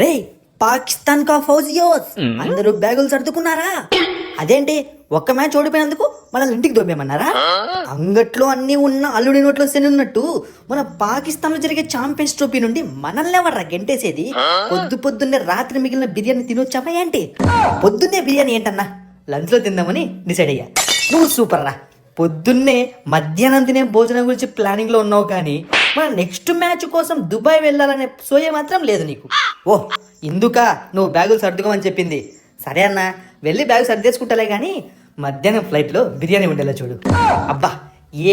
రే పాకిస్తాన్ కా ఫౌజియోస్ అందరూ బ్యాగులు సర్దుకున్నారా? అదేంటి ఒక్క మ్యాచ్ ఓడిపోయినందుకు మనల్ని ఇంటికి దొబ్బేమన్నారా? అంగట్లో అన్ని ఉన్న అల్లుడి నోట్లో శని ఉన్నట్టు మన పాకిస్తాన్ లో జరిగే ఛాంపియన్స్ ట్రోఫీ నుండి మనల్ని ఎవర్రా గెంటేసేది? పొద్దున్నే రాత్రి మిగిలిన బిర్యానీ తినొచ్చావా ఏంటి? పొద్దున్నే బిర్యానీ ఏంటన్నా లంచ్ లో తిందామని డిసైడ్ అయ్యా. నువ్వు సూపర్ రా. పొద్దున్నే మధ్యాహ్నం తినే భోజనం గురించి ప్లానింగ్ లో ఉన్నావు, కానీ మన నెక్స్ట్ మ్యాచ్ కోసం దుబాయ్ వెళ్ళాలనే సోయ మాత్రం లేదు నీకు. ఓ ఇందుకా నువ్వు బ్యాగులు సర్దుకోమని చెప్పింది? సరే అన్న, వెళ్ళి బ్యాగు సర్దేసుకుంటాలే, కానీ మధ్యాహ్నం ఫ్లైట్లో బిర్యానీ ఉండేలా చూడు. అబ్బా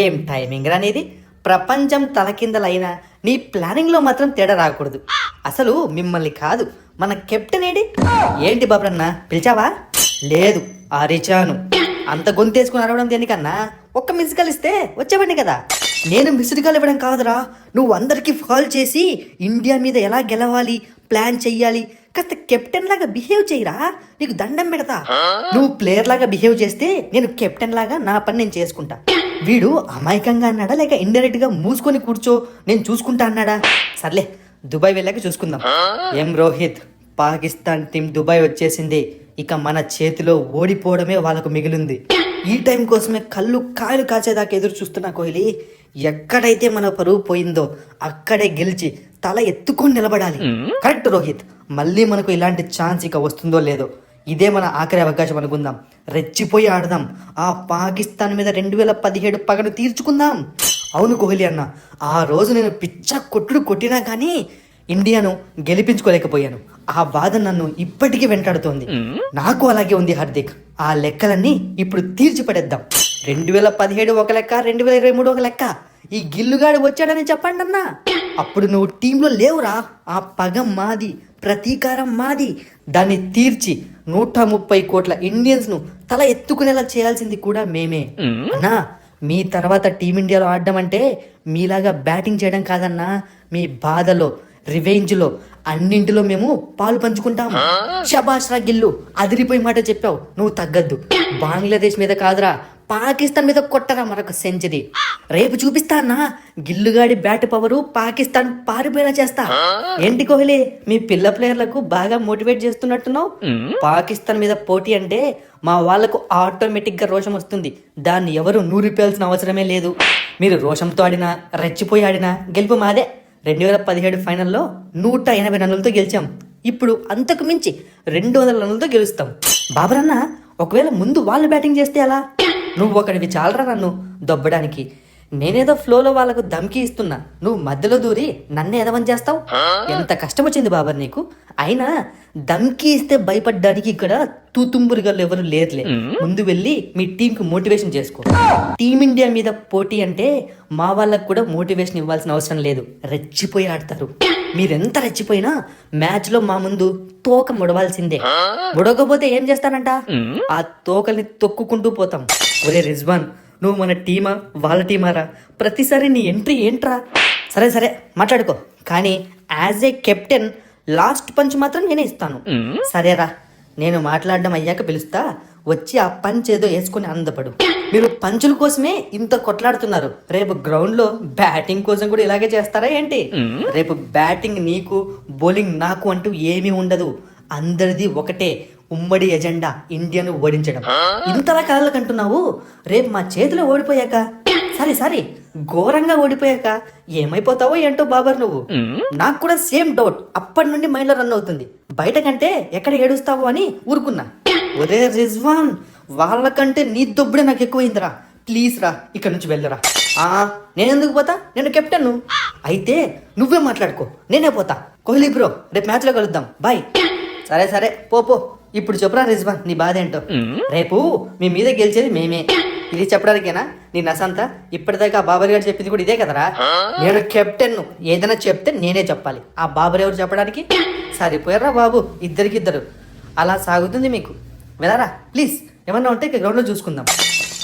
ఏం టైమింగ్ రానిది. ప్రపంచం తలకిందలైనా నీ ప్లానింగ్లో మాత్రం తేడా రాకూడదు. అసలు మిమ్మల్ని కాదు, మన కెప్టెన్ ఏంటి బాబరన్న పిలిచావా? లేదు అరిచాను. అంత గొంతేసుకుని అరవడం దేనికన్నా ఒక్క మిస్ కాల్ ఇస్తే వచ్చేవాడిని కదా. నేను మిస్డ్ కాల్ ఇవ్వడం కాదురా, నువ్వు అందరికీ కాల్ చేసి ఇండియా మీద ఎలా గెలవాలి ప్లాన్ చెయ్యాలి, కాస్త కెప్టెన్ లాగా బిహేవ్ చేయరా, నీకు దండం పెడతా. నువ్వు ప్లేయర్ లాగా బిహేవ్ చేస్తే నేను కెప్టెన్ లాగా నా పని నేను చేసుకుంటా. వీడు అమాయకంగా అన్నాడా లేక ఇండైరెక్ట్ గా మూసుకొని కూర్చో నేను చూసుకుంటా అన్నాడా? సర్లే దుబాయ్ వెళ్ళాక చూసుకుందాం. ఏం రోహిత్, పాకిస్తాన్ టీం దుబాయ్ వచ్చేసింది. ఇక మన చేతిలో ఓడిపోవడమే వాళ్ళకు మిగిలింది. ఈ టైం కోసమే కాయలు కాచేదాకా ఎదురు చూస్తున్నా కోహ్లీ. ఎక్కడైతే మన పరువు పోయిందో అక్కడే గెలిచి తల ఎత్తుకొని నిలబడాలి. కరెక్ట్ రోహిత్, మళ్ళీ మనకు ఇలాంటి ఛాన్స్ ఇక వస్తుందో లేదో. ఇదే మన ఆఖరి అవకాశం అనుకుందాం. రెచ్చిపోయి ఆడదాం. ఆ పాకిస్తాన్ మీద 2017 పగను తీర్చుకుందాం. అవును కోహ్లీ అన్న, ఆ రోజు నేను పిచ్చ కొట్టినా కానీ ఇండియాను గెలిపించుకోలేకపోయాను. ఆ బాధ నన్ను ఇప్పటికీ వెంటాడుతోంది. నాకు అలాగే ఉంది హార్దిక్. ఆ లెక్కలన్నీ ఇప్పుడు తీర్చిపడేద్దాం. 2017 ఒక లెక్క, 2023 ఒక లెక్క. ఈ గిల్లుగాడు వచ్చాడని చెప్పండి అన్నా. అప్పుడు నువ్వు టీంలో లేవురా. ఆ పగ మాది, ప్రతీకారం మాది. దాన్ని తీర్చి 130 కోట్ల ఇండియన్స్ ను తల ఎత్తుకునేలా చేయాల్సింది కూడా మేమే అన్నా. మీ తర్వాత టీమిండియాలో ఆడడం అంటే మీలాగా బ్యాటింగ్ చేయడం కాదన్నా. మీ బాధలో, రివెంజ్లో అన్నింటిలో మేము పాలు పంచుకుంటాము. షబాష్ రా గిల్లు, అదిరిపోయి మాట చెప్పావు. నువ్వు తగ్గద్దు. బంగ్లాదేశ్ మీద కాదురా, పాకిస్తాన్ మీద కొట్టరా మరొక సెంచరీ. రేపు చూపిస్తా అన్నా గిల్లుగాడి బ్యాట్ పవరు. పాకిస్తాన్ పారిపోయేలా చేస్తా. ఏంటి కోహ్లీ, మీ పిల్ల ప్లేయర్లకు బాగా మోటివేట్ చేస్తున్నట్టున్నావు. పాకిస్తాన్ మీద పోటీ అంటే మా వాళ్లకు ఆటోమేటిక్ గా రోషం వస్తుంది. దాన్ని ఎవరు నూరిపేయాల్సిన అవసరమే లేదు. మీరు రోషంతో ఆడినా, రెచ్చిపోయి ఆడినా గెలుపు మాదే. 2017 ఫైనల్లో 180 రన్నులతో గెలిచాం. ఇప్పుడు అంతకు మించి 200 రన్నులతో గెలుస్తాం. బాబరన్న, ఒకవేళ ముందు వాళ్ళు బ్యాటింగ్ చేస్తే ఎలా? నువ్వు ఒకడివి చాలరా నన్ను దొబ్బడానికి. నేనేదో ఫ్లోలో వాళ్ళకు ధమ్కి ఇస్తున్నా, నువ్వు మధ్యలో దూరి నన్ను ఎదవని చేస్తావు. ఎంత కష్టం వచ్చింది బాబర్ నీకు. అయినా ధమ్కి ఇస్తే భయపడ్డానికి ఇక్కడ తూతుంబురుగాళ్ళు ఎవరు లేరులే. ముందు వెళ్ళి మీ టీంకి మోటివేషన్ చేసుకో. టీమిండియా మీద పోటీ అంటే మా వాళ్ళకు కూడా మోటివేషన్ ఇవ్వాల్సిన అవసరం లేదు. రెచ్చిపోయి ఆడతారు. మీరెంత రెచ్చిపోయినా మ్యాచ్ లో మా ముందు తోక ముడవాల్సిందే. ముడవకపోతే ఏం చేస్తానంట? ఆ తోకల్ని తొక్కుకుంటూ పోతాం. ఒరే రిజ్వాన్, నువ్వు మన టీమా వాళ్ళ టీమారా? ప్రతిసారి నీ ఎంట్రీ ఏంట్రా? సరే మాట్లాడుకో, కానీ as a captain last punch మాత్రం నేనే ఇస్తాను. సరేరా, నేను మాట్లాడడం అయ్యాక పిలుస్తా. వచ్చి ఆ పంచ్ ఏదో వేసుకుని ఆనందపడు. మీరు పంచుల కోసమే ఇంత కొట్లాడుతున్నారు. రేపు గ్రౌండ్ లో బ్యాటింగ్ కోసం కూడా ఇలాగే చేస్తారా ఏంటి? రేపు బ్యాటింగ్ నీకు, బౌలింగ్ నాకు అంటూ ఏమీ ఉండదు. అందరిది ఒకటే ఉమ్మడి ఎజెండా, ఇండియాను ఓడించడం. ఇంతలా కలలకు అంటున్నావు. రేపు మా చేతిలో ఓడిపోయాక, సారీ ఘోరంగా ఓడిపోయాక ఏమైపోతావో ఏంటో బాబర్ నువ్వు. నాకు కూడా సేమ్ డౌట్ అప్పటి నుండి మైండ్ లో రన్ అవుతుంది. బయట కంటే ఎక్కడ ఏడుస్తావో అని ఊరుకున్నా. ఒరే రిజ్వాన్, వాళ్ళకంటే నీ దొబ్బుడే నాకు ఎక్కువైందిరా. ప్లీజ్ రా, ఇక్కడ నుంచి వెళ్ళరా. నేనెందుకు పోతా? నేను కెప్టెన్. అయితే నువ్వే మాట్లాడుకో, నేనే పోతా. కోహ్లీ బ్రో, రేపు మ్యాచ్ లో కలుద్దాం, బాయ్. సరే పో. ఇప్పుడు చెప్పురా రిజ్వాన్, నీ బాధ ఏంటో. రేపు మీ మీద గెలిచేది మేమే. ఇది చెప్పడానికేనా నీ నసంతా? ఇప్పటిదాకా ఆ బాబర్ గారు చెప్పింది కూడా ఇదే కదరా. నేను కెప్టెన్, ఏదైనా చెప్తే నేనే చెప్పాలి. ఆ బాబర్ ఎవరు చెప్పడానికి? సరిపోయారా బాబు, ఇద్దరికిద్దరు. అలా సాగుతుంది మీకు. వెళ్ళరా ప్లీజ్. ఏమన్నా ఉంటే గ్రౌండ్ లో చూసుకుందాం.